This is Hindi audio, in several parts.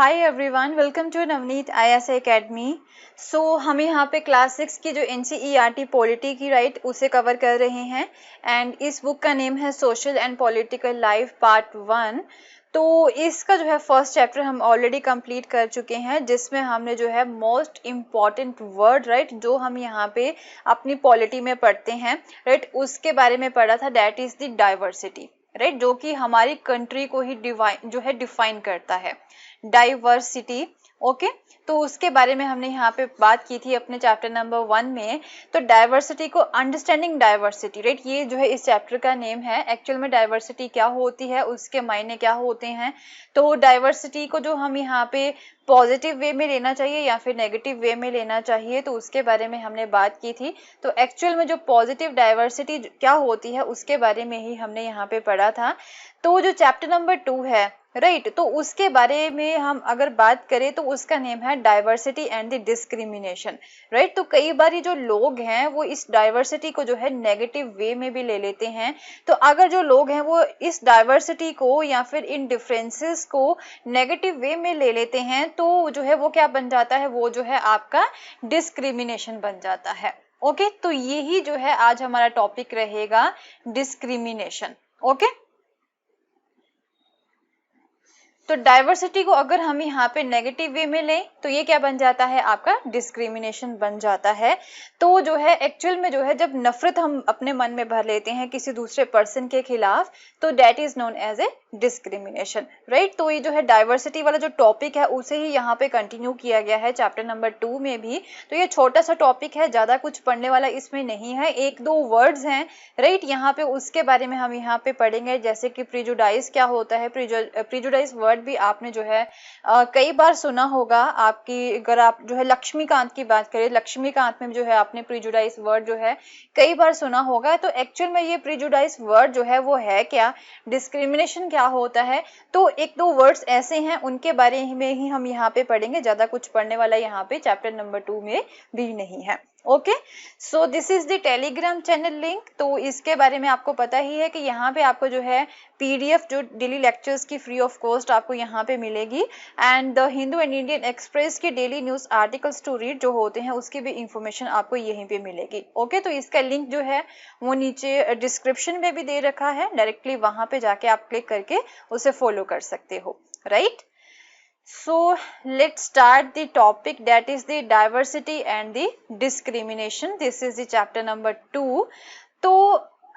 Hi everyone, welcome to Navneet ISA academy. हमें यहाँ पे क्लास 6 की जो NCERT पॉलिटी की उसे कवर कर रहे हैं एंड इस बुक का नेम है social and political life part 1। तो इसका जो है फर्स्ट चैप्टर हम ऑलरेडी कंप्लीट कर चुके हैं, जिसमें हमने जो है मोस्ट इम्पॉर्टेंट वर्ड जो हम यहाँ पे अपनी पॉलिटी में पढ़ते हैं उसके बारे में पढ़ा था, दैट इज द डाइवर्सिटी जो कि हमारी कंट्री को ही डिफाइन करता है, डाइवर्सिटी। ओके, तो उसके बारे में हमने यहाँ पे बात की थी अपने चैप्टर नंबर 1 में। तो डाइवर्सिटी को अंडरस्टैंडिंग डाइवर्सिटी ये जो है इस चैप्टर का नेम है। एक्चुअल में डाइवर्सिटी क्या होती है, उसके मायने क्या होते हैं, तो डाइवर्सिटी को जो हम यहाँ पे पॉजिटिव वे में लेना चाहिए या फिर नेगेटिव वे में लेना चाहिए, तो उसके बारे में हमने बात की थी। तो एक्चुअल में जो पॉजिटिव डाइवर्सिटी क्या होती है उसके बारे में ही हमने यहाँ पे पढ़ा था। तो जो चैप्टर नंबर 2 है तो उसके बारे में हम अगर बात करें तो उसका नेम है डाइवर्सिटी एंड द डिस्क्रिमिनेशन। तो कई बार ये जो लोग हैं वो इस डाइवर्सिटी को जो है नेगेटिव वे में भी ले लेते हैं। तो अगर जो लोग हैं वो इस डाइवर्सिटी को या फिर इन डिफरेंसेस को नेगेटिव वे में ले लेते हैं, तो जो है वो क्या बन जाता है, वो जो है आपका डिस्क्रिमिनेशन बन जाता है। ओके, तो यही जो है आज हमारा टॉपिक रहेगा, डिस्क्रिमिनेशन। ओके, तो डाइवर्सिटी को अगर हम यहाँ पे नेगेटिव वे में लें तो ये क्या बन जाता है, आपका डिस्क्रिमिनेशन बन जाता है। तो जो है एक्चुअल में जो है जब नफरत हम अपने मन में भर लेते हैं किसी दूसरे पर्सन के खिलाफ, तो that is known as a discrimination. तो ये जो है डाइवर्सिटी वाला जो टॉपिक है उसे ही यहाँ पे कंटिन्यू किया गया है चैप्टर नंबर 2 में भी। तो ये छोटा सा टॉपिक है, ज्यादा कुछ पढ़ने वाला इसमें नहीं है, एक दो वर्ड्स हैं यहाँ पे, उसके बारे में हम यहाँ पे पढ़ेंगे। जैसे कि प्रिजुडाइज क्या होता है, प्रिजुडाइज वर्ड भी आपने जो है कई बार सुना होगा। आपकी अगर आप जो है लक्ष्मीकांत की बात करें, लक्ष्मीकांत में जो है आपने प्रिजुडाइज वर्ड जो है कई बार सुना होगा। तो एक्चुअल में ये प्रिजुडाइज वर्ड जो है वो है क्या, डिस्क्रिमिनेशन क्या होता है, तो एक दो वर्ड्स ऐसे हैं उनके बारे में ही हम यहाँ पे पढ़ेंगे। ज्यादा कुछ पढ़ने वाला यहाँ पे चैप्टर नंबर 2 में भी नहीं है। Okay, so this is the Telegram channel link. तो इसके बारे में आपको पता ही है कि यहाँ पे आपको जो है PDF जो डेली लेक्चर्स की फ्री ऑफ कॉस्ट आपको यहाँ पे मिलेगी, and the Hindu and Indian Express के daily news articles to read जो होते हैं उसकी भी इंफॉर्मेशन आपको यहीं पे मिलेगी। ओके, तो इसका लिंक जो है वो नीचे डिस्क्रिप्शन में भी दे रखा है, डायरेक्टली वहां पे जाके आप क्लिक करके उसे फॉलो कर सकते हो। Right, so let's start the topic, that is the diversity and the discrimination. This is the chapter number 2. तो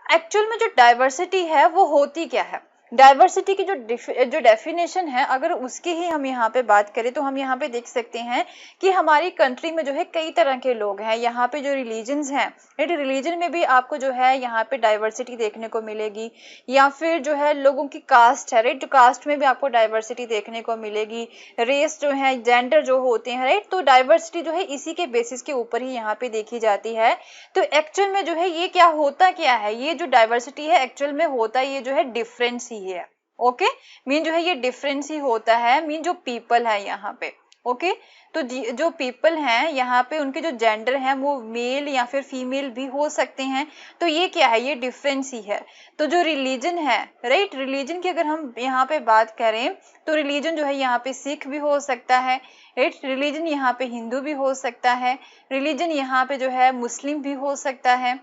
एक्चुअल में जो डाइवर्सिटी है वो होती क्या है, डाइवर्सिटी की जो डेफिनेशन है अगर उसकी ही हम यहाँ पे बात करें तो हम यहाँ पे देख सकते हैं कि हमारी कंट्री में जो है कई तरह के लोग हैं। यहाँ पे जो रिलीजन्स हैं, रिलीजन में भी आपको जो है यहाँ पे डाइवर्सिटी देखने को मिलेगी, या फिर जो है लोगों की कास्ट है, कास्ट में भी आपको डाइवर्सिटी देखने को मिलेगी, रेस जो है, जेंडर जो होते हैं, तो डाइवर्सिटी जो है इसी के बेसिस के ऊपर ही यहाँ पे देखी जाती है। तो एक्चुअल में जो है ये क्या होता क्या है, ये जो डाइवर्सिटी है एक्चुअल में होता ये जो है डिफरेंस ही है। ओके, मीन जो है ये डिफरेंस ही होता है, मीन जो पीपल है यहाँ पे। ओके, तो जो पीपल हैं यहाँ पे उनके जो जेंडर हैं वो मेल या फिर फीमेल भी हो सकते हैं। तो ये क्या है, ये डिफरेंस ही है। तो जो रिलीजन है, रिलीजन की अगर हम यहाँ पे बात करें तो रिलीजन जो है यहाँ पे सिख भी हो सकता है, रिलीजन यहाँ पे हिंदू भी हो सकता है, रिलीजन यहाँ पे जो है मुस्लिम भी हो सकता है।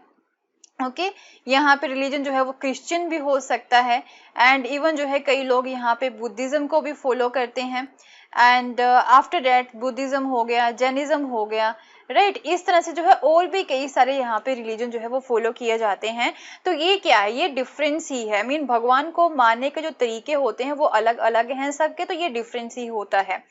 ओके, यहाँ पे रिलीजन जो है वो क्रिश्चियन भी हो सकता है, एंड इवन जो है कई लोग यहाँ पे बुद्धिज्म को भी फॉलो करते हैं, एंड आफ्टर दैट बुद्धिज्म हो गया, जैनिज्म हो गया। इस तरह से जो है और भी कई सारे यहाँ पे रिलीजन जो है वो फॉलो किए जाते हैं। तो ये क्या है, ये डिफरेंस ही है, मीन भगवान को मानने के जो तरीके होते हैं वो अलग अलग हैं सबके, तो ये डिफरेंस ही होता है।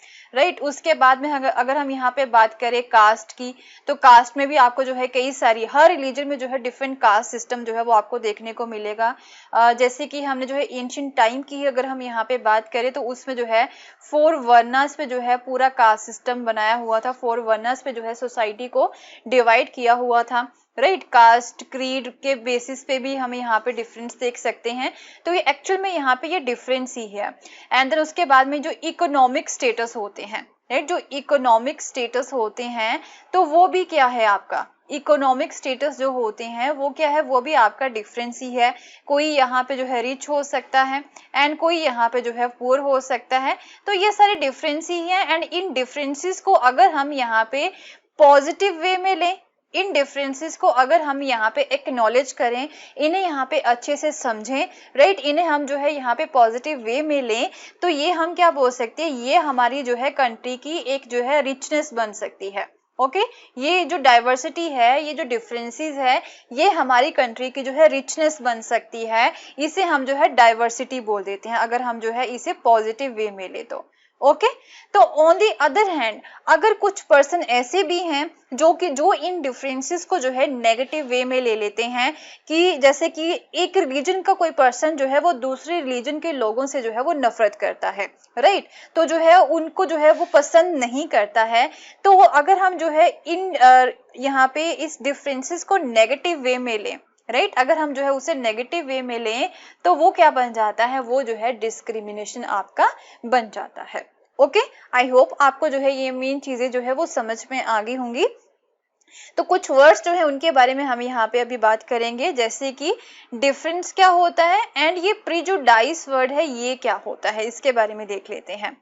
उसके बाद में अगर हम यहाँ पे बात करें कास्ट की, तो कास्ट में भी आपको जो है कई सारी, हर रिलीजन में जो है डिफरेंट कास्ट सिस्टम जो है वो आपको देखने को मिलेगा। जैसे कि हमने जो है एंशिएंट टाइम की अगर हम यहाँ पे बात करें तो उसमें जो है 4 वर्नास पे जो है पूरा कास्ट सिस्टम बनाया हुआ था, 4 वर्नास पे जो है सोसाइटी को डिवाइड किया हुआ था। कास्ट क्रीड के बेसिस पे भी हम यहाँ पे डिफरेंस देख सकते हैं। तो ये एक्चुअल में यहाँ पे ये डिफरेंस ही है। एंड देन उसके बाद में जो इकोनॉमिक स्टेटस होते हैं, जो इकोनॉमिक स्टेटस होते हैं तो वो भी क्या है आपका इकोनॉमिक स्टेटस जो होते हैं वो क्या है, वो भी आपका डिफरेंस ही है। कोई यहाँ पे जो है रिच हो सकता है एंड कोई यहाँ पे जो है पुअर हो सकता है। तो ये सारे डिफरेंस ही है एंड इन डिफरेंसेस को अगर हम यहाँ पे पॉजिटिव वे में लें, इन डिफरेंसेस को अगर हम यहाँ पे एक्नॉलेज करें, इन्हें यहाँ पे अच्छे से समझें, राइट, इन्हें हम जो है यहाँ पे पॉजिटिव वे में लें, तो ये हम क्या बोल सकते हैं, ये हमारी जो है कंट्री की एक जो है रिचनेस बन सकती है। ओके ये जो डाइवर्सिटी है, ये जो डिफरेंसेस है, ये हमारी कंट्री की जो है रिचनेस बन सकती है। इसे हम जो है डाइवर्सिटी बोल देते हैं अगर हम जो है इसे पॉजिटिव वे में ले तो। ओके तो ऑन दी अदर हैंड अगर कुछ पर्सन ऐसे भी हैं जो इन डिफरेंसेस को जो है नेगेटिव वे में ले लेते हैं, कि जैसे कि एक रिलीजन का कोई पर्सन जो है वो दूसरे रिलीजन के लोगों से जो है वो नफरत करता है, राइट, तो जो है उनको जो है वो पसंद नहीं करता है। तो अगर हम जो है इन यहाँ पे इस डिफरेंसेस को नेगेटिव वे में लें, राइट, अगर हम जो है उसे नेगेटिव वे में लें तो वो क्या बन जाता है, वो जो है डिस्क्रिमिनेशन आपका बन जाता है। ओके आई होप आपको जो है ये मेन चीजें जो है वो समझ में आ गई होंगी। तो कुछ वर्ड्स जो है उनके बारे में हम यहाँ पे अभी बात करेंगे, जैसे कि डिफरेंस क्या होता है एंड ये प्रिजुडाइस वर्ड है ये क्या होता है, इसके बारे में देख लेते हैं।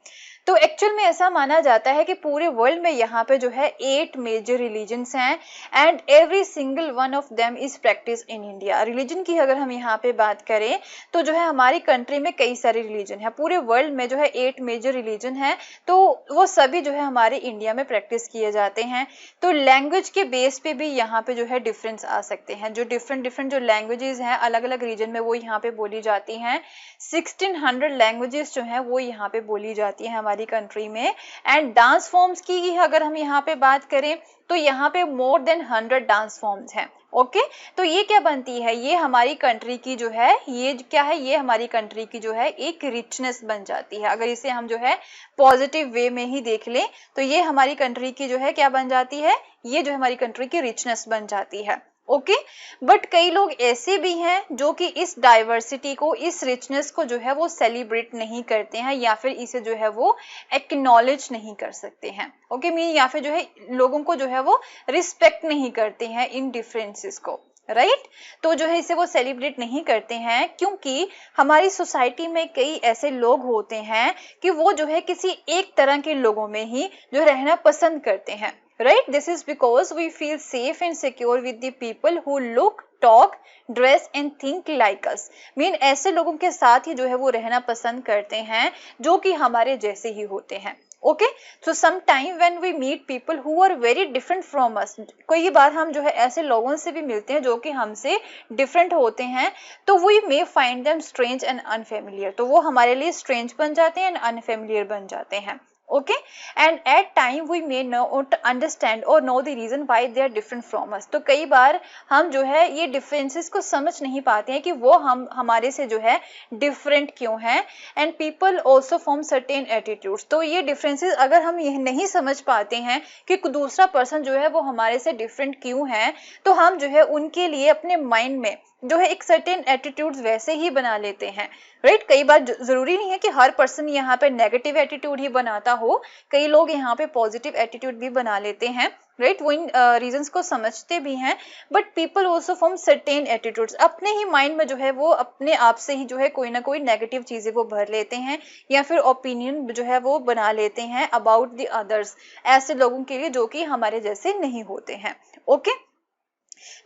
तो एक्चुअल में ऐसा माना जाता है कि पूरे वर्ल्ड में यहाँ पे जो है 8 मेजर रिलीजन्स हैं and every single one of them is practice in India. Religion की अगर हम यहाँ पे बात करें तो जो है हमारी कंट्री में कई सारे रिलीजन है, पूरे वर्ल्ड में जो है 8 मेजर रिलीजन है, तो वो सभी जो है हमारे इंडिया में प्रैक्टिस किए जाते हैं। तो लैंग्वेज के बेस पे भी यहाँ पे जो है डिफरेंस आ सकते हैं, जो डिफरेंट जो लैंग्वेजेस हैं अलग अलग रीजन में वो यहाँ पे बोली जाती हैं। 1600 लैंग्वेजेस जो है वो यहाँ पे बोली जाती है हमारी कंट्री में। एंड डांस फॉर्म्स की अगर हम यहाँ पे बात करें तो यहाँ पे मोर देन 100 डांस फॉर्म्स हैं। ओके तो ये क्या बनती है, ये हमारी कंट्री की जो है ये क्या है, ये हमारी कंट्री की जो है एक रिचनेस बन जाती है। अगर इसे हम जो है पॉजिटिव वे में ही देख लें तो ये हमारी कंट्री की जो है क्या बन जाती है, ये जो हमारी कंट्री की रिचनेस बन जाती है। ओके बट कई लोग ऐसे भी हैं जो कि इस डाइवर्सिटी को, इस रिचनेस को जो है वो सेलिब्रेट नहीं करते हैं या फिर इसे जो है वो एक्नॉलेज नहीं कर सकते हैं। ओके मीन या फिर जो है लोगों को जो है वो रिस्पेक्ट नहीं करते हैं इन डिफरेंसेस को, राइट तो जो है इसे वो सेलिब्रेट नहीं करते हैं क्योंकि हमारी सोसाइटी में कई ऐसे लोग होते हैं कि वो जो है किसी एक तरह के लोगों में ही जो रहना पसंद करते हैं, right, this is because we feel safe and secure with the people who look, talk, dress and think like us। Mean ऐसे लोगों के साथ ही जो है वो रहना पसंद करते हैं जो कि हमारे जैसे ही होते हैं। Okay so some time when we meet people who are very different from us, कई बार हम जो है ऐसे लोगों से भी मिलते हैं जो कि हमसे डिफरेंट होते हैं, तो we may find them strange and unfamiliar, तो वो हमारे लिए स्ट्रेंज बन जाते हैं एंड अनफेमिलियर बन जाते हैं। okay and at time we may not understand or know the reason why they are different from us। तो कई बार हम जो है ये डिफरेंसेस को समझ नहीं पाते हैं कि वो हमारे से जो है डिफरेंट क्यों है। And people also form certain attitudes, तो ये डिफरेंसेस अगर हम ये नहीं समझ पाते हैं कि दूसरा पर्सन जो है वो हमारे से डिफरेंट क्यों है, तो हम जो है उनके लिए अपने माइंड में जो है एक सर्टेन एटीट्यूड्स वैसे ही बना लेते हैं, राइट कई बार जरूरी नहीं है कि हर पर्सन यहाँ पे नेगेटिव एटीट्यूड ही बनाता हो, कई लोग यहाँ पे पॉजिटिव एटीट्यूड भी बना लेते हैं, राइट वो इन रीजंस को समझते भी हैं। But people also form certain attitudes, अपने ही माइंड में जो है वो अपने आप से ही जो है कोई ना कोई नेगेटिव चीजें वो भर लेते हैं या फिर ओपिनियन जो है वो बना लेते हैं अबाउट द अदर्स, ऐसे लोगों के लिए जो कि हमारे जैसे नहीं होते हैं। ओके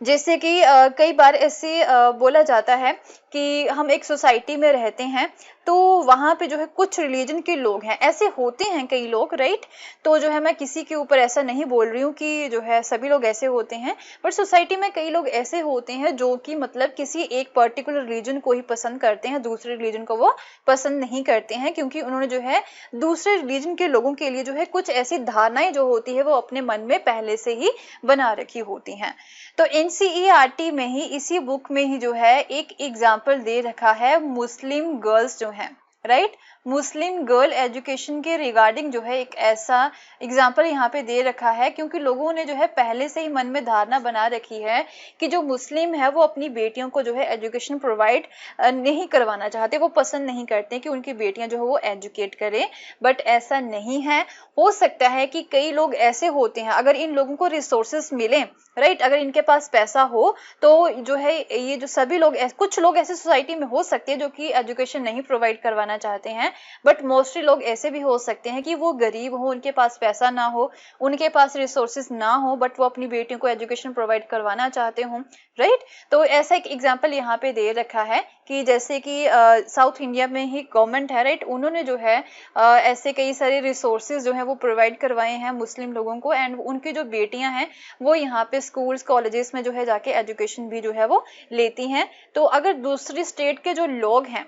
जैसे कि कई बार ऐसे बोला जाता है कि हम एक सोसाइटी में रहते हैं तो वहाँ पे जो है कुछ रिलीजन के लोग हैं, ऐसे होते हैं कई लोग, राइट तो जो है मैं किसी के ऊपर ऐसा नहीं बोल रही हूँ कि जो है सभी लोग ऐसे होते हैं, बट सोसाइटी में कई लोग ऐसे होते हैं जो कि मतलब किसी एक पर्टिकुलर रिलीजन को ही पसंद करते हैं, दूसरे रिलीजन को वो पसंद नहीं करते हैं क्योंकि उन्होंने जो है दूसरे रिलीजन के लोगों के लिए जो है कुछ ऐसी धारणाएं जो होती है वो अपने मन में पहले से ही बना रखी होती हैं। तो NCERT में ही इसी बुक में ही जो है एक एग्जाम्पल दे रखा है मुस्लिम गर्ल्स जो हैं, राइट मुस्लिम गर्ल एजुकेशन के रिगार्डिंग जो है एक ऐसा एग्जाम्पल यहाँ पे दे रखा है, क्योंकि लोगों ने जो है पहले से ही मन में धारणा बना रखी है कि जो मुस्लिम है वो अपनी बेटियों को जो है एजुकेशन प्रोवाइड नहीं करवाना चाहते, वो पसंद नहीं करते कि उनकी बेटियां जो है वो एजुकेट करें। बट ऐसा नहीं है। हो सकता है कि कई लोग ऐसे होते हैं, अगर इन लोगों को रिसोर्सेस मिले, राइट, अगर इनके पास पैसा हो तो जो है ये जो सभी लोग, कुछ लोग ऐसे सोसाइटी में हो सकते हैं जो कि एजुकेशन नहीं प्रोवाइड करवाना चाहते हैं, बट मोस्टली लोग ऐसे भी हो सकते हैं कि वो गरीब हो, उनके पास पैसा ना हो, उनके पास रिसोर्सेज ना हो, बट वो अपनी बेटियों को एजुकेशन प्रोवाइड करवाना चाहते हों, राइट। तो ऐसा एक एग्जाम्पल यहाँ पे दे रखा है कि जैसे कि साउथ इंडिया में ही गवर्नमेंट है, राइट, उन्होंने जो है ऐसे कई सारे रिसोर्सेज जो है वो प्रोवाइड करवाए हैं मुस्लिम लोगों को, एंड उनकी जो बेटियां हैं वो यहाँ पे स्कूल्स कॉलेजेस में जो है जाके एजुकेशन भी जो है वो लेती हैं। तो अगर दूसरी स्टेट के जो लोग हैं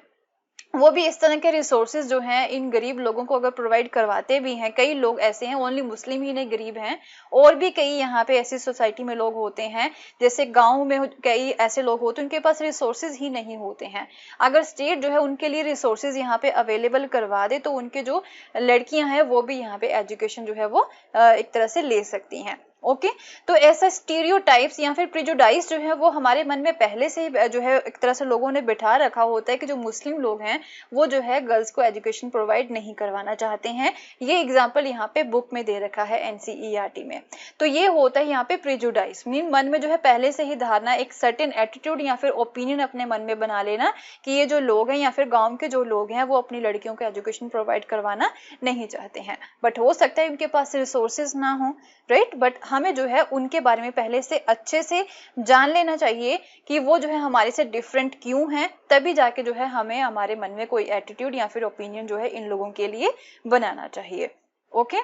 वो भी इस तरह के रिसोर्सेज जो हैं इन गरीब लोगों को अगर प्रोवाइड करवाते भी हैं, कई लोग ऐसे हैं, ओनली मुस्लिम ही नहीं गरीब हैं, और भी कई यहाँ पे ऐसी सोसाइटी में लोग होते हैं, जैसे गांव में कई ऐसे लोग होते हैं उनके पास रिसोर्सेज ही नहीं होते हैं। अगर स्टेट जो है उनके लिए रिसोर्सेज यहाँ पे अवेलेबल करवा दे तो उनके जो लड़कियां हैं वो भी यहाँ पे एजुकेशन जो है वो एक तरह से ले सकती हैं। ओके, तो ऐसा स्टीरियोटाइप्स या फिर प्रिजुडाइज जो है वो हमारे मन में पहले से ही जो है एक तरह से लोगों ने बिठा रखा होता है कि जो मुस्लिम लोग हैं वो जो है गर्ल्स को एजुकेशन प्रोवाइड नहीं करवाना चाहते हैं। ये एग्जांपल यहाँ पे बुक में दे रखा है एनसीईआरटी में। तो ये होता है यहाँ पे प्रिजुडाइज, मीन मन में जो है पहले से ही धारणा, एक सर्टेन एटीट्यूड या फिर ओपिनियन अपने मन में बना लेना कि ये जो लोग हैं या फिर गाँव के जो लोग हैं वो अपनी लड़कियों को एजुकेशन प्रोवाइड करवाना नहीं चाहते हैं। बट हो सकता है उनके पास रिसोर्सेज ना हो, राइट, बट हमें जो है उनके बारे में पहले से अच्छे से जान लेना चाहिए कि वो जो है हमारे से डिफरेंट क्यों हैं, तभी जाके जो है हमें हमारे मन में कोई एटीट्यूड या फिर ओपिनियन जो है इन लोगों के लिए बनाना चाहिए। ओके,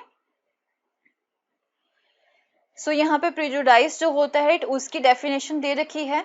सो यहाँ पे प्रिजुडाइज जो होता है उसकी डेफिनेशन दे रखी है।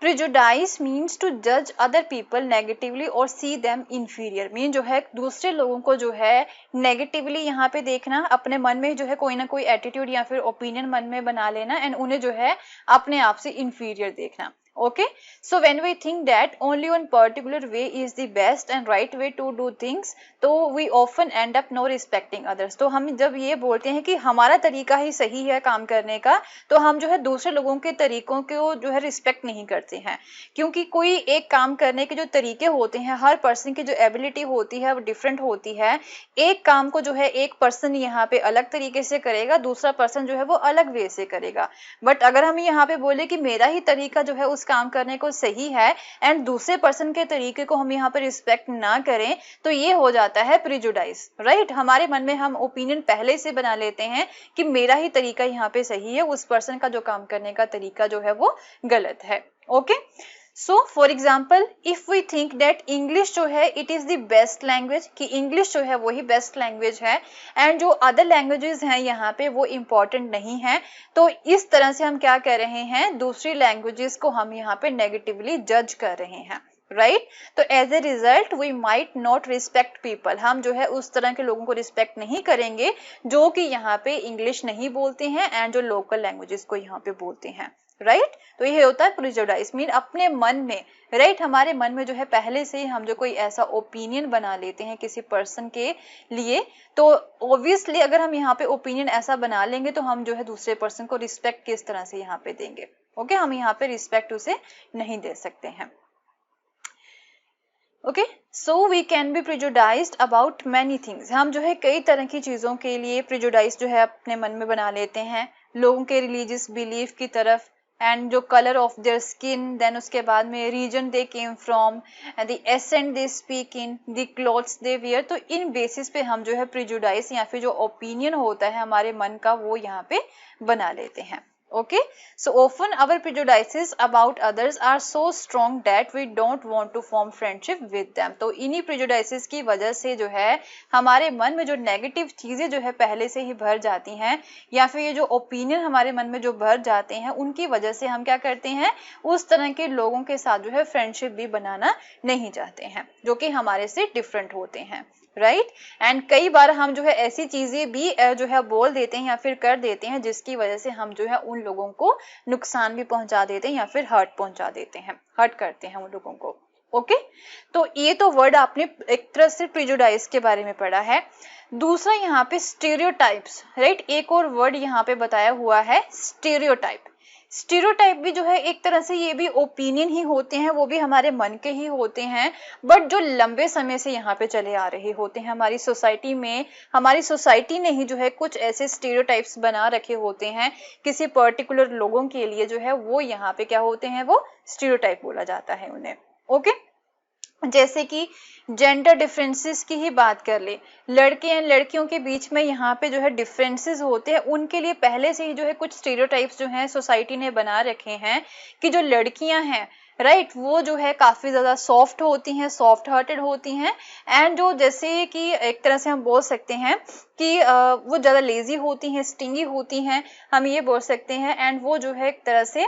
प्रिजुडाइज मीन्स टू जज अदर पीपल नेगेटिवली और सी देम इंफीरियर, मीन जो है दूसरे लोगों को जो है नेगेटिवली यहाँ पे देखना, अपने मन में जो है कोई ना कोई एटीट्यूड या फिर ओपिनियन मन में बना लेना, एंड उन्हें जो है अपने आप से इंफीरियर देखना। Okay, so when we think that only one particular way is the best and right way to do things, तो we often end up no respecting others। तो हम जब ये बोलते हैं कि हमारा तरीका ही सही है काम करने का, तो हम जो है दूसरे लोगों के तरीकों को जो है रिस्पेक्ट नहीं करते हैं, क्योंकि कोई एक काम करने के जो तरीके होते हैं, हर पर्सन की जो एबिलिटी होती है वो डिफरेंट होती है। एक काम को जो है एक पर्सन यहाँ पे अलग तरीके से करेगा, दूसरा पर्सन जो है वो अलग वे से करेगा। बट अगर हम यहाँ पे बोले कि मेरा ही तरीका जो है काम करने को सही है एंड दूसरे पर्सन के तरीके को हम यहाँ पर रिस्पेक्ट ना करें, तो ये हो जाता है प्रिजुडाइज, राइट। हमारे मन में हम ओपिनियन पहले से बना लेते हैं कि मेरा ही तरीका यहाँ पे सही है, उस पर्सन का जो काम करने का तरीका जो है वो गलत है। Okay, so for example if we think that English जो है it is the best language, कि इंग्लिश जो है वही बेस्ट लैंग्वेज है एंड जो अदर लैंग्वेजेस हैं यहाँ पे वो इम्पोर्टेंट नहीं है, तो इस तरह से हम क्या कर रहे हैं, दूसरी लैंग्वेजेस को हम यहाँ पे नेगेटिवली जज कर रहे हैं, राइट। तो as a result we might not respect people, हम जो है उस तरह के लोगों को रिस्पेक्ट नहीं करेंगे जो कि यहाँ पे इंग्लिश नहीं बोलते हैं एंड जो लोकल लैंग्वेजेस को यहाँ पे बोलते हैं, राइट। तो ये होता है प्रिजुडाइज, मीन अपने मन में, राइट, हमारे मन में जो है पहले से ही हम जो कोई ऐसा ओपिनियन बना लेते हैं किसी पर्सन के लिए, तो ऑब्वियसली अगर हम यहाँ पे ओपिनियन ऐसा बना लेंगे तो हम जो है दूसरे पर्सन को रिस्पेक्ट किस तरह से यहाँ पे देंगे। ओके, हम यहाँ पे रिस्पेक्ट उसे नहीं दे सकते हैं। Okay, so we can be prejudiced about many things, हम जो है कई तरह की चीज़ों के लिए प्रिजुडाइज जो है अपने मन में बना लेते हैं, लोगों के रिलीजियस बिलीफ की तरफ, एंड जो colour of their skin, then उसके बाद में region they came from, the accent they speak in, the clothes they wear, तो इन बेसिस पे हम जो है प्रिजुडाइज या फिर जो ओपिनियन होता है हमारे मन का वो यहाँ पे बना लेते हैं। Okay, so often our prejudices about others are so strong that we don't want to form friendship with them। तो इन्हीं prejudices की वजह से जो है हमारे मन में जो नेगेटिव चीजें जो है पहले से ही भर जाती हैं, या फिर ये जो ओपिनियन हमारे मन में जो भर जाते हैं, उनकी वजह से हम क्या करते हैं, उस तरह के लोगों के साथ जो है फ्रेंडशिप भी बनाना नहीं चाहते हैं जो कि हमारे से डिफरेंट होते हैं, राइट। एंड कई बार हम जो है ऐसी चीजें भी जो है बोल देते हैं या फिर कर देते हैं जिसकी वजह से हम जो है उन लोगों को नुकसान भी पहुंचा देते हैं या फिर हर्ट पहुंचा देते हैं, हर्ट करते हैं उन लोगों को। ओके, तो ये तो वर्ड आपने एक तरह से प्रिजुडाइज के बारे में पढ़ा है। दूसरा यहाँ पे स्टीरियोटाइप्स, राइट, एक और वर्ड यहाँ पे बताया हुआ है स्टीरियोटाइप। स्टीरियोटाइप भी जो है एक तरह से ये भी ओपिनियन ही होते हैं, वो भी हमारे मन के ही होते हैं, बट जो लंबे समय से यहाँ पे चले आ रहे होते हैं हमारी सोसाइटी में। हमारी सोसाइटी ने ही जो है कुछ ऐसे स्टीरियोटाइप्स बना रखे होते हैं किसी पर्टिकुलर लोगों के लिए, जो है वो यहाँ पे क्या होते हैं, वो स्टीरियोटाइप बोला जाता है उन्हें। ओके, जैसे कि जेंडर डिफरेंसेस की ही बात कर ले, लड़के एंड लड़कियों के बीच में यहाँ पे जो है डिफरेंसेस होते हैं, उनके लिए पहले से ही जो है कुछ स्टीरियोटाइप्स जो है सोसाइटी ने बना रखे हैं कि जो लड़कियां हैं, राइट, वो जो है काफी ज्यादा सॉफ्ट होती हैं, सॉफ्ट हार्टेड होती हैं, एंड जो जैसे कि एक तरह से हम बोल सकते हैं कि वो ज्यादा लेजी होती हैं, स्टिंगी होती हैं, हम ये बोल सकते हैं, एंड वो जो है एक तरह से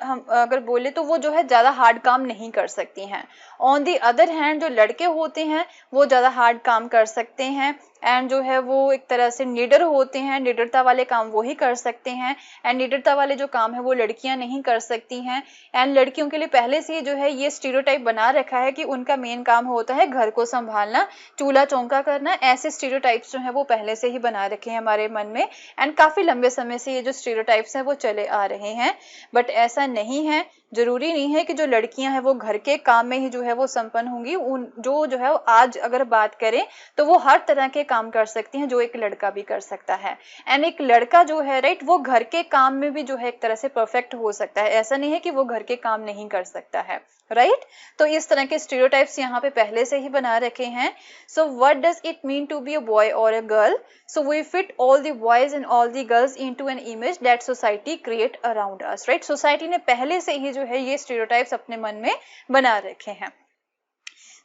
हम अगर बोले तो वो जो है ज्यादा हार्ड काम नहीं कर सकती हैं। ऑन दी अदर हैंड जो लड़के होते हैं वो ज्यादा हार्ड काम कर सकते हैं, एंड जो है वो एक तरह से निडर होते हैं, निडरता वाले काम वो ही कर सकते हैं, एंड निडरता वाले जो काम है वो लड़कियां नहीं कर सकती हैं। एंड लड़कियों के लिए पहले से जो है ये स्टीरियोटाइप बना रखा है कि उनका मेन काम होता है घर को संभालना, चूल्हा चौका करना। ऐसे स्टीरियोटाइप्स जो है वो पहले से ही बना रखे हैं हमारे मन में, एंड काफी लंबे समय से ये जो स्टीरियोटाइप्स हैं वो चले आ रहे हैं। बट ऐसा नहीं है, जरूरी नहीं है कि जो लड़कियां हैं वो घर के काम में ही जो है वो संपन्न होंगी। उन जो है आज अगर बात करें तो वो हर तरह के काम कर सकती हैं जो एक लड़का भी कर सकता है, एंड एक लड़का जो है, राइट, वो घर के काम में भी जो है एक तरह से परफेक्ट हो सकता है। ऐसा नहीं है कि वो घर के काम नहीं कर सकता है, राइट। तो इस तरह के स्टीरियोटाइप्स यहाँ पे पहले से ही बना रखे हैं। So what does it mean to be a boy और a girl? So we fit all the boys and all the girls into an image that society create around us, right. Society ने पहले से ही जो है ये स्टीरियोटाइप्स अपने मन में बना रखे हैं।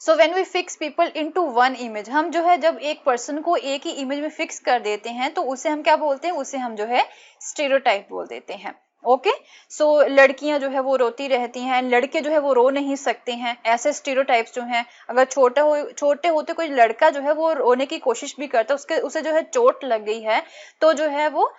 So when we fix people into one image, हम जो है जब एक पर्सन को एक ही इमेज में फिक्स कर देते हैं तो उसे हम क्या बोलते हैं, उसे हम जो है स्टीरियोटाइप बोल देते हैं। ओके, सो लड़कियां जो है वो रोती रहती हैं, लड़के जो है वो रो नहीं सकते हैं। ऐसे स्टीरियोटाइप्स जो हैं, अगर छोटे होते कोई लड़का जो है वो रोने की कोशिश भी करता है, उसे जो है चोट लग गई है, तो जो है वो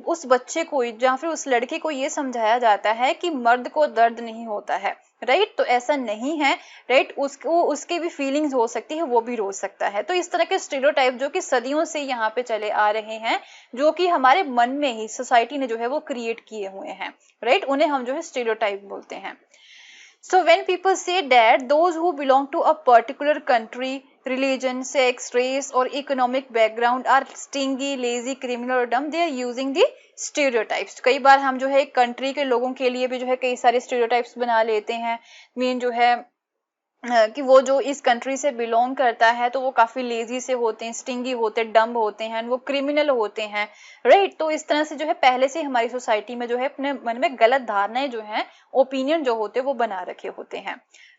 उस बच्चे को या फिर उस लड़के को ये समझाया जाता है कि मर्द को दर्द नहीं होता है, राइट। तो ऐसा नहीं है, राइट, उसको उसकी भी फीलिंग्स हो सकती है, वो भी रो सकता है। तो इस तरह के स्टीरियोटाइप जो कि सदियों से यहाँ पे चले आ रहे हैं, जो कि हमारे मन में ही सोसाइटी ने जो है वो क्रिएट किए हुए हैं, राइट, उन्हें हम जो है स्टीरियोटाइप बोलते हैं। So when people say that those who belong to a particular country, religion, sex, race or economic background are stingy, lazy, criminal or dumb, they are using the stereotypes. कई बार हम जो है एक कंट्री के लोगों के लिए भी जो है कई सारे स्टीरियोटाइप्स बना लेते हैं। मीन जो है कि वो जो इस कंट्री से बिलोंग करता है तो वो काफी लेजी से होते हैं, स्टिंगी होते हैं, डम्ब होते हैं, वो क्रिमिनल होते हैं, राइट। तो इस तरह से जो है पहले से हमारी सोसाइटी में जो है अपने मन में गलत धारणाएं जो है, ओपिनियन जो होते हैं वो बना रखे होते हैं,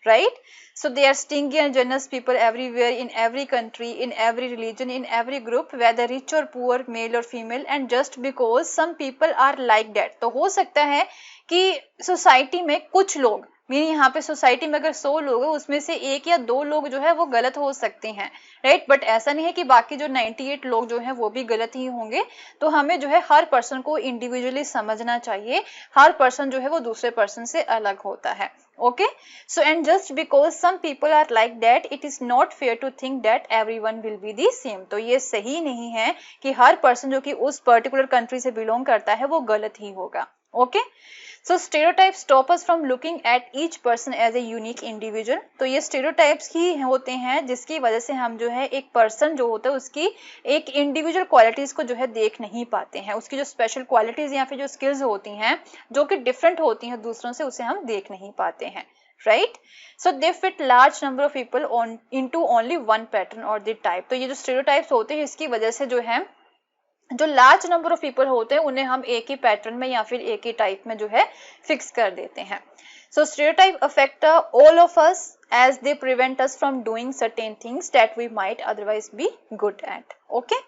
right. So they are stingy and generous people everywhere, in every country, in every religion, in every group, whether rich और पुअर, मेल और female, and just because some people are like that. तो हो सकता है कि सोसाइटी में कुछ लोग, मीनिंग यहाँ पे सोसाइटी में अगर 100 लोग हैं उसमें से 1 या 2 लोग जो है वो गलत हो सकते हैं, राइट, बट ऐसा नहीं है कि बाकी जो 98 लोग जो हैं वो भी गलत ही होंगे। तो हमें जो है हर पर्सन को इंडिविजुअली समझना चाहिए, हर पर्सन जो है वो दूसरे पर्सन से अलग होता है। Okay, so and just because some people are like that, it is not fair to think that everyone will be the same. तो ये सही नहीं है कि हर पर्सन जो कि उस पर्टिकुलर कंट्री से बिलोंग करता है वो गलत ही होगा। Okay, so stereotypes stop us from looking at each person as a unique individual. तो ये स्टीरियोटाइप्स ही होते हैं जिसकी वजह से हम जो है एक पर्सन जो होता है उसकी एक इंडिविजुअल क्वालिटीज को जो है देख नहीं पाते हैं, उसकी जो स्पेशल क्वालिटीज या फिर जो स्किल्स होती हैं जो कि डिफरेंट होती हैं दूसरों से, उसे हम देख नहीं पाते हैं, right. So they fit large number of people on into only one pattern और द टाइप। तो ये जो स्टीरियोटाइप्स होते हैं इसकी वजह से जो है जो लार्ज नंबर ऑफ पीपल होते हैं उन्हें हम एक ही पैटर्न में या फिर एक ही टाइप में जो है फिक्स कर देते हैं। So stereotype affect all of us as they prevent us from doing certain things that we might otherwise be good at. Okay,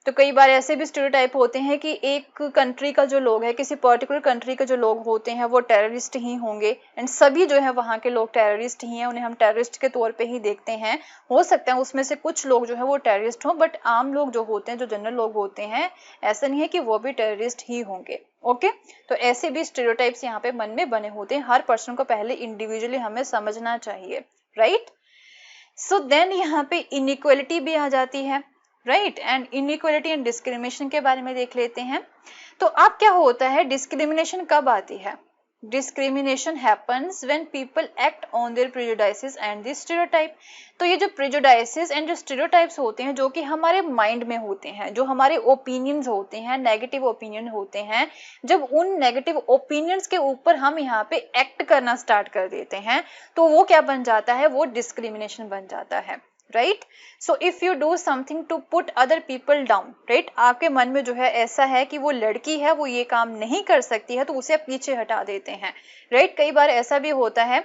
तो कई बार ऐसे भी स्टीरियोटाइप होते हैं कि एक कंट्री का जो लोग है, किसी पर्टिकुलर कंट्री के जो लोग होते हैं वो टेररिस्ट ही होंगे, एंड सभी जो है वहाँ के लोग टेररिस्ट ही हैं, उन्हें हम टेररिस्ट के तौर पे ही देखते हैं। हो सकता है उसमें से कुछ लोग जो है वो टेररिस्ट हों, बट आम लोग जो होते हैं, जो जनरल लोग होते हैं, ऐसा नहीं है कि वो भी टेररिस्ट ही होंगे। ओके तो ऐसे भी स्टेरियोटाइप्स यहाँ पे मन में बने होते हैं, हर पर्सन को पहले इंडिविजुअली हमें समझना चाहिए, राइट। सो देन यहाँ पे इनइक्वालिटी भी आ जाती है, right, and inequality and discrimination के बारे में देख लेते हैं। तो अब क्या होता है, डिस्क्रिमिनेशन कब आती है? Discrimination happens when people act on their prejudices and the stereotype. तो ये जो प्रेजुडाइसेस एंड जो स्टीरियोटाइप्स होते हैं, जो कि हमारे माइंड में होते हैं, जो हमारे ओपिनियंस होते हैं, नेगेटिव ओपिनियन होते हैं, जब उन नेगेटिव ओपिनियंस के ऊपर हम यहाँ पे एक्ट करना स्टार्ट कर देते हैं, तो वो क्या बन जाता है, वो डिस्क्रिमिनेशन बन जाता है, right. So if you do something to put other people down, right, आपके मन में जो है ऐसा है कि वो लड़की है, वो ये काम नहीं कर सकती है, तो उसे आप पीछे हटा देते हैं, राइट। कई बार ऐसा भी होता है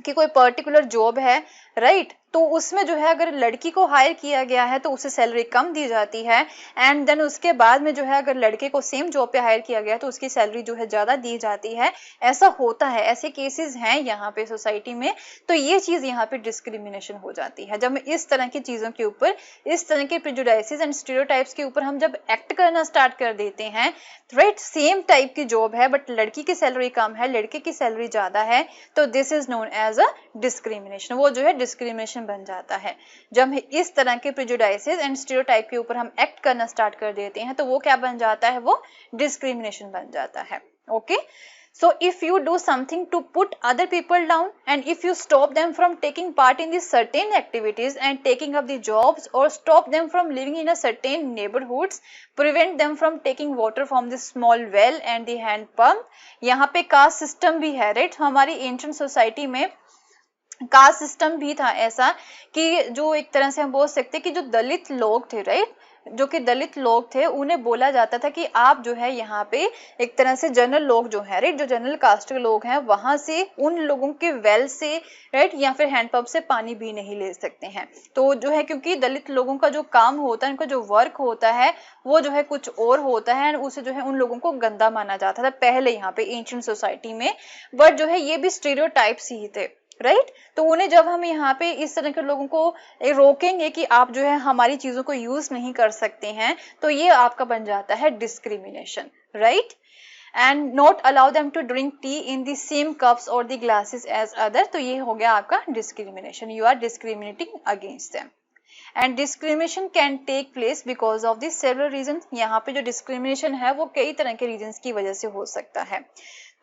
कि कोई पर्टिकुलर जॉब है, राइट, तो उसमें जो है अगर लड़की को हायर किया गया है तो उसे सैलरी कम दी जाती है, एंड देन उसके बाद में जो है अगर लड़के को सेम जॉब पे हायर किया गया तो उसकी सैलरी जो है ज्यादा दी जाती है। ऐसा होता है, ऐसे केसेस हैं यहाँ पे सोसाइटी में। तो ये चीज यहाँ पे डिस्क्रिमिनेशन हो जाती है जब इस तरह की चीजों के ऊपर, इस तरह के प्रेजुडाइसेस एंड स्टीरियोटाइप्स के ऊपर हम जब एक्ट करना स्टार्ट कर देते हैं, राइट, सेम टाइप की जॉब है बट लड़की की सैलरी कम है, लड़के की सैलरी ज्यादा है, तो this is known as a discrimination. वो जो है डिस्क्रिमिनेशन बन जाता है। जब इस तरह के प्रेजुडाइसेस एंड स्टीरियोटाइप के ऊपर हम एक्ट करना स्टार्ट कर देते हैं तो वो क्या बन जाता है, वो डिस्क्रिमिनेशन बन जाता है, okay. So if you do something to put other people down, and if you stop them from taking part in these certain activities and taking up the jobs, or stop them from living in a certain neighborhoods, prevent them from taking water from the small well and the hand pump। यहाँ पे कास्ट सिस्टम भी है, राइट। हमारी एंशिएंट सोसाइटी में कास्ट सिस्टम भी था ऐसा कि जो एक तरह से हम बोल सकते कि जो दलित लोग थे, राइट, जो कि दलित लोग थे, उन्हें बोला जाता था कि आप जो है यहाँ पे एक तरह से जनरल लोग जो है, राइट, जो जनरल कास्ट के लोग हैं, वहां से उन लोगों के वेल से, राइट, या फिर हैंडपंप से पानी भी नहीं ले सकते हैं। तो जो है क्योंकि दलित लोगों का जो काम होता है, उनका जो वर्क होता है वो जो है कुछ और होता है, उसे जो है उन लोगों को गंदा माना जाता था पहले यहाँ पे एंशिएंट सोसाइटी में। बट जो है ये भी स्टीरियोटाइप्स ही थे, राइट। तो उन्हें जब हम यहाँ पे इस तरह के लोगों को रोकेंगे कि आप जो है हमारी चीजों को यूज नहीं कर सकते हैं, तो ये आपका बन जाता है discrimination, right. And not allow them to drink tea in the same cups और द ग्लासेस एज अदर, तो ये हो गया आपका discrimination. You are discriminating against them. And discrimination can take place because of the several reason. यहाँ पे जो डिस्क्रिमिनेशन है वो कई तरह के रीजन की वजह से हो सकता है।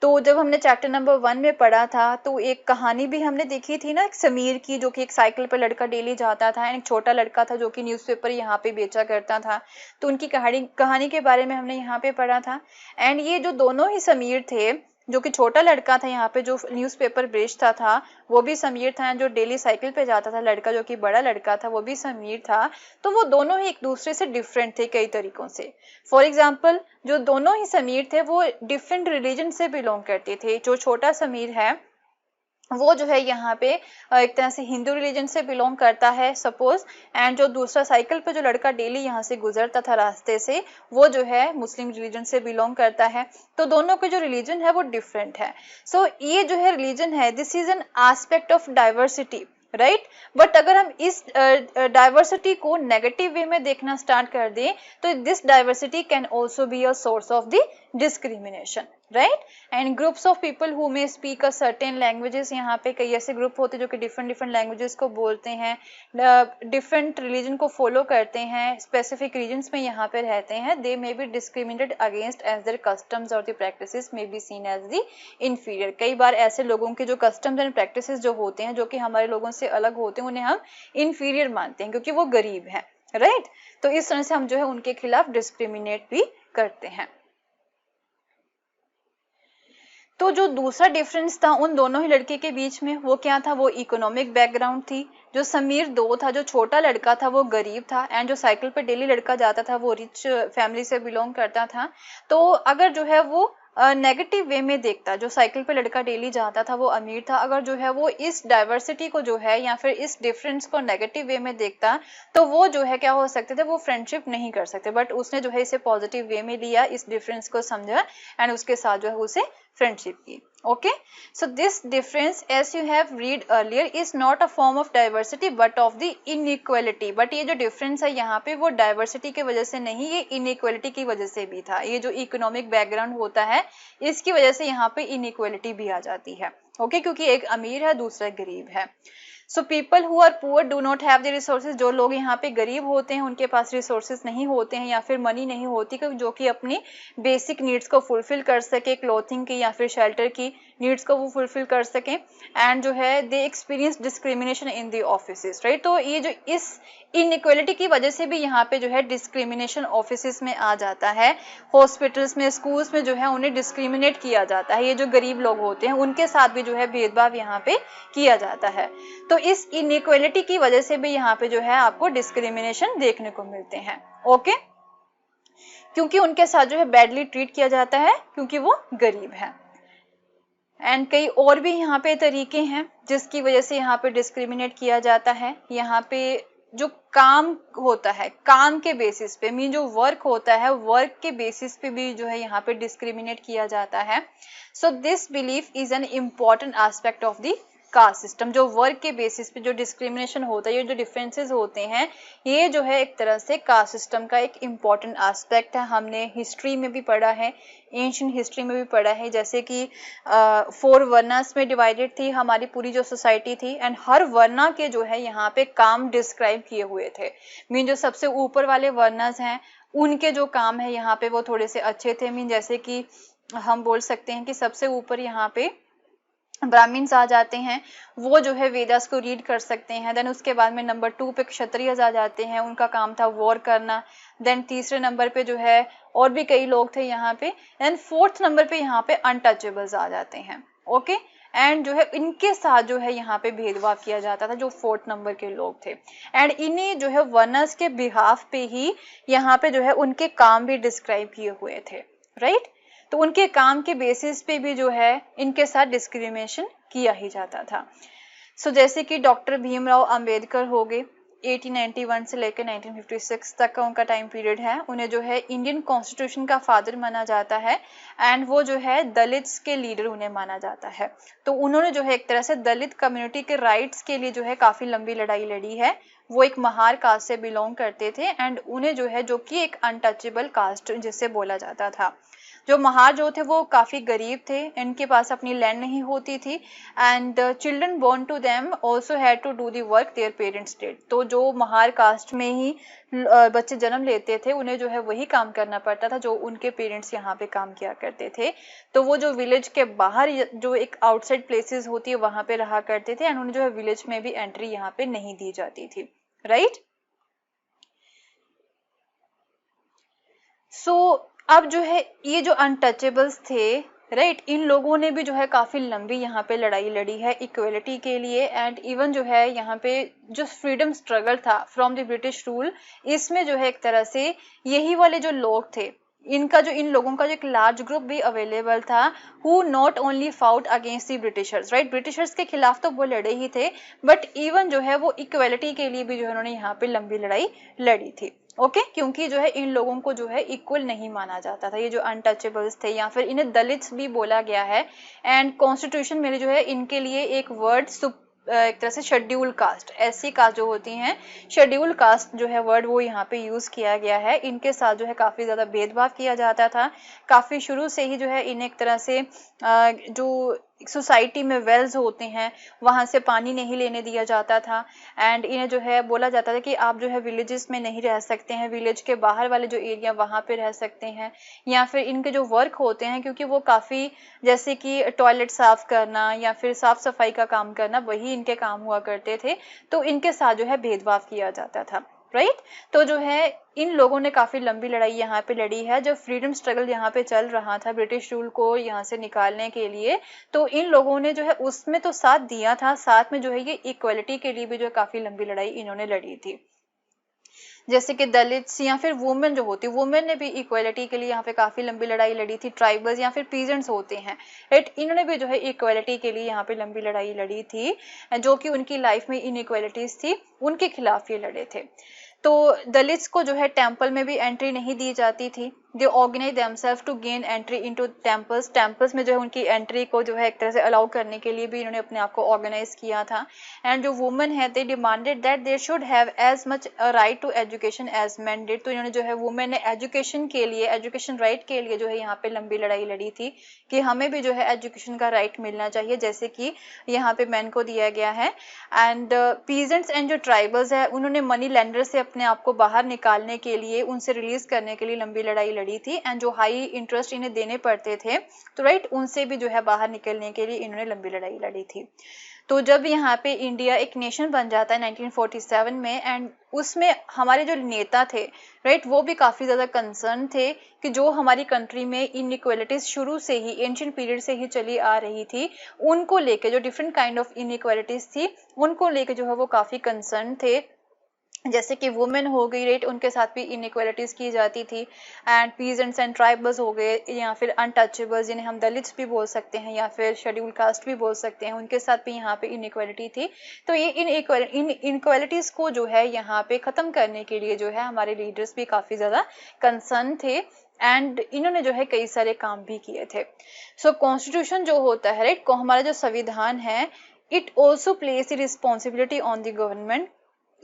तो जब हमने चैप्टर नंबर 1 में पढ़ा था तो एक कहानी भी हमने देखी थी ना, एक समीर की, जो कि एक साइकिल पर लड़का डेली जाता था, एक छोटा लड़का था जो कि न्यूज़पेपर यहाँ पे बेचा करता था। तो उनकी कहानी के बारे में हमने यहाँ पे पढ़ा था। एंड ये जो दोनों ही समीर थे, जो कि छोटा लड़का था यहाँ पे जो न्यूज़पेपर बेचता था वो भी समीर था, जो डेली साइकिल पे जाता था लड़का जो कि बड़ा लड़का था वो भी समीर था। तो वो दोनों ही एक दूसरे से डिफरेंट थे कई तरीकों से। फॉर एग्जाम्पल जो दोनों ही समीर थे वो डिफरेंट रिलीजन से बिलोंग करते थे। जो छोटा समीर है वो जो है यहाँ पे एक तरह से हिंदू रिलीजन से बिलोंग करता है सपोज, एंड जो दूसरा साइकिल पे जो लड़का डेली यहाँ से गुजरता था रास्ते से, वो जो है मुस्लिम रिलीजन से बिलोंग करता है। तो दोनों के जो रिलीजन है वो डिफरेंट है। सो ये जो है रिलीजन है, this is an aspect of diversity, right. But अगर हम इस डाइवर्सिटी को नेगेटिव वे में देखना स्टार्ट कर दें तो this diversity can also be a source of the discrimination, right. And groups of people who may speak a certain languages, यहाँ पे कई ऐसे ग्रुप होते हैं जो कि डिफरेंट लैंग्वेजेस को बोलते हैं, डिफरेंट रिलीजन को फॉलो करते हैं, स्पेसिफिक रीजन्स में यहाँ पे रहते हैं। They may be discriminated against as their customs और the practices may be seen as the inferior. कई बार ऐसे लोगों के जो कस्टम्स एंड प्रैक्टिसेस जो होते हैं, जो कि हमारे लोगों से अलग होते हैं, उन्हें हम इंफीरियर मानते हैं क्योंकि वो गरीब है, राइट। तो इस तरह से हम जो है उनके खिलाफ डिस्क्रिमिनेट भी करते हैं। तो जो दूसरा डिफरेंस था उन दोनों ही लड़के के बीच में वो क्या था, वो इकोनॉमिक बैकग्राउंड थी। जो समीर 2 था, जो छोटा लड़का था वो गरीब था, एंड जो साइकिल पे डेली लड़का जाता था वो रिच फैमिली से बिलोंग करता था। तो अगर जो है वो नेगेटिव वे में देखता, जो साइकिल पे लड़का डेली जाता था वो अमीर था, अगर जो है वो इस डाइवर्सिटी को जो है या फिर इस डिफरेंस को नेगेटिव वे में देखता तो वो जो है क्या हो सकते थे, वो फ्रेंडशिप नहीं कर सकते। बट उसने जो है इसे पॉजिटिव वे में लिया, इस डिफरेंस को समझा एंड उसके साथ जो है उसे फ्रेंडशिप की। Okay, so this difference as you have read earlier is not a form of diversity but of the inequality. But ये जो डिफरेंस है यहाँ पे वो डाइवर्सिटी की वजह से नहीं, ये इनइक्वालिटी की वजह से भी था। ये जो इकोनॉमिक बैकग्राउंड होता है इसकी वजह से यहाँ पे इनइक्वालिटी भी आ जाती है। ओके, क्योंकि एक अमीर है दूसरा गरीब है। So people who are poor do not have the resources, जो लोग यहाँ पे गरीब होते हैं उनके पास रिसोर्सेज नहीं होते हैं या फिर मनी नहीं होती जो कि अपनी बेसिक नीड्स को फुलफिल कर सके, क्लोथिंग की या फिर शेल्टर की नीड्स को वो फुलफिल कर सके। एंड जो है they experience discrimination in the offices, right. तो ये जो इस इनइक्वालिटी की वजह से भी यहाँ पे जो है डिस्क्रिमिनेशन ऑफिसेस में आ जाता है, हॉस्पिटल्स में, स्कूल्स में जो है उन्हें डिस्क्रिमिनेट किया जाता है। ये जो गरीब लोग होते हैं उनके साथ भी जो है भेदभाव यहाँ पे किया जाता है। तो इस इनइक्वालिटी की वजह से भी यहाँ पे जो है आपको डिस्क्रिमिनेशन देखने को मिलते हैं। ओके, क्योंकि उनके साथ जो है बैडली ट्रीट किया जाता है क्योंकि वो गरीब है। एंड कई और भी यहाँ पे तरीके हैं जिसकी वजह से यहाँ पे डिस्क्रिमिनेट किया जाता है। यहाँ पे जो काम होता है, काम के बेसिस पे, मीन जो वर्क होता है वर्क के बेसिस पे भी जो है यहाँ पे डिस्क्रिमिनेट किया जाता है। So this belief is an important aspect of the caste system. जो वर्क के बेसिस पे जो डिस्क्रिमिनेशन होता है, ये जो डिफरेंसेस होते हैं, ये जो है एक तरह से कास्ट सिस्टम का एक इम्पॉर्टेंट एस्पेक्ट है। हमने हिस्ट्री में भी पढ़ा है, एंशिएंट हिस्ट्री में भी पढ़ा है, जैसे कि 4 वर्नास में डिवाइडेड थी हमारी पूरी जो सोसाइटी थी। एंड हर वर्ना के जो है यहाँ पे काम डिस्क्राइब किए हुए थे। मीन जो सबसे ऊपर वाले वर्नास हैं उनके जो काम है यहाँ पे वो थोड़े से अच्छे थे। मीन जैसे कि हम बोल सकते हैं कि सबसे ऊपर यहाँ पे ब्राह्मण्स आ जाते हैं, वो जो है वेदास को रीड कर सकते हैं। देन उसके बाद में नंबर 2 पे क्षत्रियज आ जाते हैं, उनका काम था वॉर करना। देन तीसरे नंबर पे जो है और भी कई लोग थे यहाँ पे। एंड 4th नंबर पे यहाँ पे अनटचेबल्स आ जाते हैं। ओके, एंड जो है इनके साथ जो है यहाँ पे भेदभाव किया जाता था जो 4th नंबर के लोग थे। एंड इन्हीं जो है वर्नर्स के बिहाफ पे ही यहाँ पे जो है उनके काम भी डिस्क्राइब किए हुए थे, राइट। तो उनके काम के बेसिस पे भी जो है इनके साथ डिस्क्रिमिनेशन किया ही जाता था। सो जैसे कि डॉक्टर भीमराव अंबेडकर हो गए, 1891 से लेकर 1956 तक का उनका टाइम पीरियड है। उन्हें जो है इंडियन कॉन्स्टिट्यूशन का फादर माना जाता है। एंड वो जो है दलित्स के लीडर उन्हें माना जाता है। तो उन्होंने जो है एक तरह से दलित कम्युनिटी के राइट्स के लिए जो है काफी लंबी लड़ाई लड़ी है। वो एक महार कास्ट से बिलोंग करते थे एंड उन्हें जो है जो कि एक अनटचेबल कास्ट जिसे बोला जाता था। जो महार जो थे वो काफी गरीब थे, इनके पास अपनी लैंड नहीं होती थी। And children born to them also had to do the work their parents did. तो जो महार कास्ट में ही बच्चे जन्म लेते थे उन्हें जो है वही काम करना पड़ता था जो उनके पेरेंट्स यहाँ पे काम किया करते थे। तो वो जो विलेज के बाहर जो एक आउटसाइड प्लेसेस होती है वहां पे रहा करते थे एंड उन्हें जो है विलेज में भी एंट्री यहाँ पे नहीं दी जाती थी, राइट। सो अब जो है ये जो अनटचेबल्स थे, राइट, इन लोगों ने भी जो है काफी लंबी यहाँ पे लड़ाई लड़ी है इक्वलिटी के लिए। एंड इवन जो है यहाँ पे जो फ्रीडम स्ट्रगल था फ्रॉम द ब्रिटिश रूल, इसमें जो है एक तरह से यही वाले जो लोग थे इनका जो इन लोगों का जो एक लार्ज ग्रुप भी अवेलेबल था who not only fought against the Britishers, right. Britishers के खिलाफ तो वो लड़े ही थे बट इवन जो है वो इक्वलिटी के लिए भी जो है उन्होंने यहाँ पे लंबी लड़ाई लड़ी थी। ओके, क्योंकि जो है इन लोगों को जो है इक्वल नहीं माना जाता था, ये जो अनटचेबल्स थे या फिर इन्हें दलित्स भी बोला गया है। एंड कॉन्स्टिट्यूशन में जो है इनके लिए एक वर्ड एक तरह से शेड्यूल कास्ट, ऐसी कास्ट जो होती हैं शेड्यूल कास्ट जो है वर्ड वो यहाँ पे यूज किया गया है। इनके साथ जो है काफी ज्यादा भेदभाव किया जाता था। काफी शुरू से ही जो है इन्हें एक तरह से जो सोसाइटी में वेल्स होते हैं वहां से पानी नहीं लेने दिया जाता था। एंड इन्हें जो है बोला जाता था कि आप जो है विलेजेस में नहीं रह सकते हैं, विलेज के बाहर वाले जो एरिया वहां पे रह सकते हैं। या फिर इनके जो वर्क होते हैं क्योंकि वो काफी जैसे कि टॉयलेट साफ करना या फिर साफ सफाई का काम करना वही इनके काम हुआ करते थे, तो इनके साथ जो है भेदभाव किया जाता था, राइट। तो जो है इन लोगों ने काफी लंबी लड़ाई यहाँ पे लड़ी है। जब फ्रीडम स्ट्रगल यहाँ पे चल रहा था ब्रिटिश रूल को यहाँ से निकालने के लिए, तो इन लोगों ने जो है उसमें तो साथ दिया था, साथ में जो है ये इक्वलिटी के लिए भी जो है काफी लंबी लड़ाई इन्होंने लड़ी थी। जैसे कि दलित्स या फिर वुमेन जो होती, वुमेन ने भी इक्वलिटी के लिए यहाँ पे काफी लंबी लड़ाई लड़ी थी। ट्राइबल्स या फिर पीजेंट्स होते हैं, राइट, इन्होंने भी जो है इक्वलिटी के लिए यहाँ पे लंबी लड़ाई लड़ी थी। जो कि उनकी लाइफ में इनइक्वालिटीज थी उनके खिलाफ ये लड़े थे। तो दलित्स को जो है टेम्पल में भी एंट्री नहीं दी जाती थी। They organise themselves to gain entry into temples, temples में जो है उनकी एंट्री को जो है एक तरह से अलाउ करने के लिए भी इन्होंने अपने आप को ऑर्गेनाइज किया था। एंड जो वुमेन है they demanded that they should have as much right to education as men did, तो इन्होंने जो है वुमेन ने एजुकेशन के लिए, एजुकेशन राइट के लिए जो है यहाँ पे लंबी लड़ाई लड़ी थी कि हमें भी जो है एजुकेशन का राइट मिलना चाहिए जैसे कि यहाँ पे मैन को दिया गया है। एंड पीजेंट्स एंड जो ट्राइबल्स है उन्होंने मनी लेंडर से अपने आप को बाहर निकालने के लिए, उनसे रिलीज करने के लिए लंबी लड़ाई लड़ी थी। एंड जो हाई इंटरेस्ट इन्हें देने पड़ते थे तो राइट उनसे भी जो है बाहर निकलने के लिए इन्होंने लंबी लड़ाई लड़ी थी। तो जब यहाँ पे इंडिया एक नेशन बन जाता है 1947 में, एंड उसमें हमारे जो नेता थे राइट वो भी काफ़ी ज़्यादा कंसर्न थे कि जो हमारी कंट्री में इनइक्वालिटीज शुरू से ही एंशिएंट पीरियड से ही चली आ रही थी, उनको लेके जो डिफरेंट काइंड ऑफ इनइक्वालिटीज थी उनको लेके जो है वो काफ़ी कंसर्न थे। जैसे कि वुमेन हो गई राइट, उनके साथ भी इनइक्वालिटीज की जाती थी। एंड पीजेंट्स एंड ट्राइबल्स हो गए या फिर अनटचेबल्स जिन्हें हम दलित्स भी बोल सकते हैं या फिर शेड्यूल कास्ट भी बोल सकते हैं, उनके साथ भी यहाँ पे इनइक्वालिटी थी। तो ये इनइक्वालिटीज को जो है यहाँ पे ख़त्म करने के लिए जो है हमारे लीडर्स भी काफ़ी ज़्यादा कंसर्न थे एंड इन्होंने जो है कई सारे काम भी किए थे। सो कॉन्स्टिट्यूशन जो होता है राइट, हमारा जो संविधान है, it also place the responsibility on the government.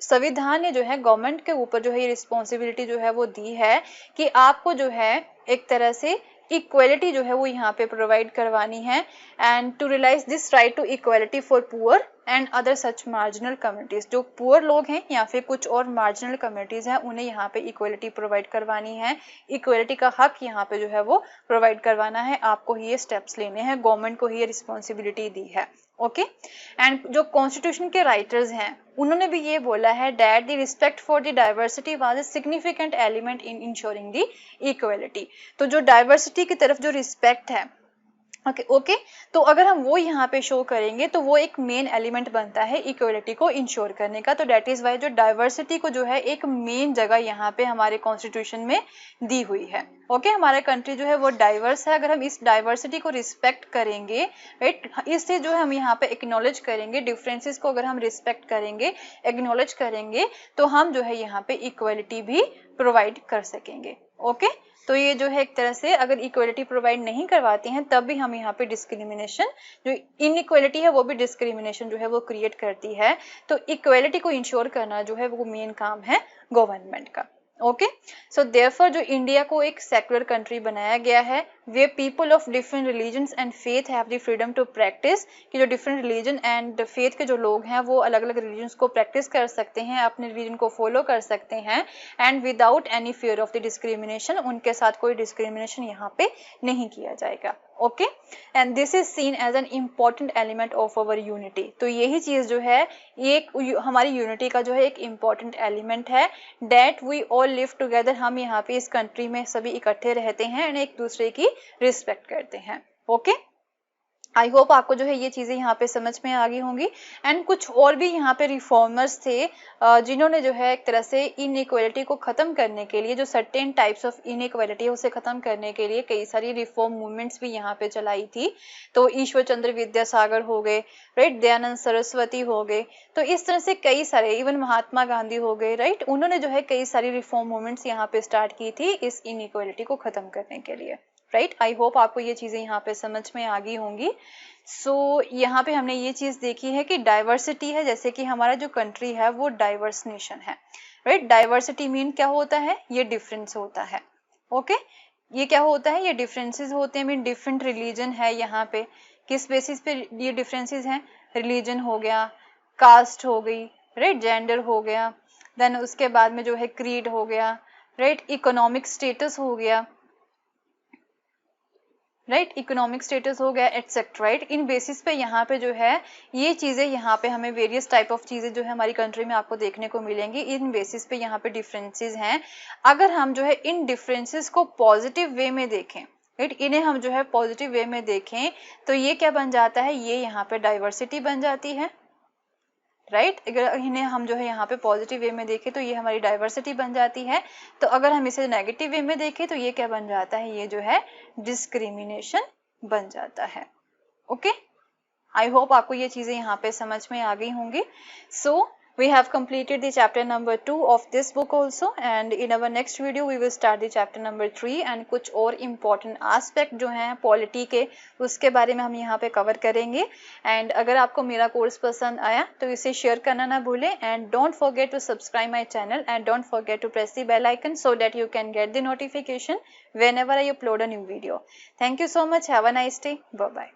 संविधान ने जो है गवर्नमेंट के ऊपर जो है ये रिस्पॉन्सिबिलिटी जो है वो दी है कि आपको जो है एक तरह से इक्वलिटी जो है वो यहाँ पे प्रोवाइड करवानी है and to realise this right to equality for poor and other such marginal communities. जो पुअर लोग हैं या फिर कुछ और मार्जिनल कम्युनिटीज हैं उन्हें यहाँ पे इक्वलिटी प्रोवाइड करवानी है, इक्वलिटी का हक यहाँ पे जो है वो प्रोवाइड करवाना है। आपको ही ये स्टेप्स लेने हैं, गवर्नमेंट को ही ये रिस्पॉन्सिबिलिटी दी है। ओके एंड जो कॉन्स्टिट्यूशन के राइटर्स हैं उन्होंने भी ये बोला है that the respect for the diversity was a significant element in ensuring the equality. तो जो डाइवर्सिटी की तरफ जो रिस्पेक्ट है ओके तो अगर हम वो यहाँ पे शो करेंगे तो वो एक मेन एलिमेंट बनता है इक्वलिटी को इंश्योर करने का। तो डेट इज वाई जो डाइवर्सिटी को जो है एक मेन जगह यहाँ पे हमारे कॉन्स्टिट्यूशन में दी हुई है। हमारा कंट्री जो है वो डाइवर्स है, अगर हम इस डाइवर्सिटी को रिस्पेक्ट करेंगे राइट, इससे जो है हम यहाँ पे एक्नॉलेज करेंगे डिफरेंसेस को, अगर हम रिस्पेक्ट करेंगे एक्नॉलेज करेंगे तो हम जो है यहाँ पे इक्वलिटी भी प्रोवाइड कर सकेंगे। तो ये जो है एक तरह से अगर इक्वलिटी प्रोवाइड नहीं करवाते हैं तब भी हम यहाँ पे डिस्क्रिमिनेशन, जो इनइक्वलिटी है वो भी डिस्क्रिमिनेशन जो है वो क्रिएट करती है। तो इक्वलिटी को इंश्योर करना जो है वो मेन काम है गवर्नमेंट का। सो देयरफॉर जो इंडिया को एक सेक्युलर कंट्री बनाया गया है where people of different religions and faith have the freedom to practise, कि जो डिफरेंट रिलीजन एंड फेथ के जो लोग हैं वो अलग अलग रिलीजन्स को प्रैक्टिस कर सकते हैं, अपने रिलीजन को फॉलो कर सकते हैं and without any fear of the discrimination, उनके साथ कोई डिस्क्रिमिनेशन यहाँ पे नहीं किया जाएगा। And this is seen as an important element of our unity. तो यही चीज जो है ये हमारी यूनिटी का जो है एक इम्पॉर्टेंट एलिमेंट है। That we all live together, हम यहाँ पे इस कंट्री में सभी इकट्ठे रहते हैं एंड एक दूसरे की रिस्पेक्ट करते हैं। आई होप आपको जो है ये चीज़ें यहाँ पे समझ में आ गई होंगी। एंड कुछ और भी यहाँ पे रिफॉर्मर्स थे जिन्होंने जो है एक तरह से इनइक्वालिटी को ख़त्म करने के लिए, जो सर्टेन टाइप्स ऑफ इनइक्वालिटी है उसे ख़त्म करने के लिए कई सारी रिफॉर्म मूवमेंट्स भी यहाँ पे चलाई थी। तो ईश्वर चंद्र विद्यासागर हो गए राइट, दयानंद सरस्वती हो गए, तो इस तरह से कई सारे, इवन महात्मा गांधी हो गए राइट, उन्होंने जो है कई सारी रिफॉर्म मूवमेंट्स यहाँ पे स्टार्ट की थी इस इनइक्वालिटी को ख़त्म करने के लिए। राइट, आई होप आपको ये चीज़ें यहाँ पे समझ में आ गई होंगी। सो यहाँ पे हमने ये चीज़ देखी है कि डाइवर्सिटी है, जैसे कि हमारा जो कंट्री है वो डाइवर्स नेशन है राइट। डाइवर्सिटी मीन क्या होता है, ये डिफरेंस होता है। ये क्या होता है, ये डिफरेंसेस होते हैं, मीन डिफरेंट रिलीजन है यहाँ पे। किस बेसिस पे ये डिफरेंसेस हैं, रिलीजन हो गया, कास्ट हो गई राइट, जेंडर हो गया, देन उसके बाद में जो है क्रीड हो गया राइट, इकोनॉमिक स्टेटस हो गया राइट, इकोनॉमिक स्टेटस हो गया एटसेट्रा राइट। इन बेसिस पे यहाँ पे जो है ये चीज़ें यहाँ पे हमें वेरियस टाइप ऑफ चीज़ें जो है हमारी कंट्री में आपको देखने को मिलेंगी। इन बेसिस पे यहाँ पे डिफरेंसेस हैं। अगर हम जो है इन डिफरेंसेस को पॉजिटिव वे में देखें राइट, इन्हें हम जो है पॉजिटिव वे में देखें तो ये क्या बन जाता है, ये यहाँ पे डाइवर्सिटी बन जाती है राइट। अगर इन्हें हम जो है यहाँ पे पॉजिटिव वे में देखें तो ये हमारी डाइवर्सिटी बन जाती है। तो अगर हम इसे नेगेटिव वे में देखें तो ये क्या बन जाता है, ये जो है डिस्क्रिमिनेशन बन जाता है। आई होप आपको ये चीज़ें यहाँ पे समझ में आ गई होंगी। सो We have completed the chapter number 2 of this book also, and in our next video we will start the chapter number 3 and कुछ और important aspect जो हैं पॉलिटी के उसके बारे में हम यहाँ पे कवर करेंगे। एंड अगर आपको मेरा कोर्स पसंद आया तो इसे शेयर करना ना भूलें, and don't forget to subscribe my channel and don't forget to press the bell icon so that you can get the notification whenever I upload a new video. Thank you so much. Have a nice day. Bye bye.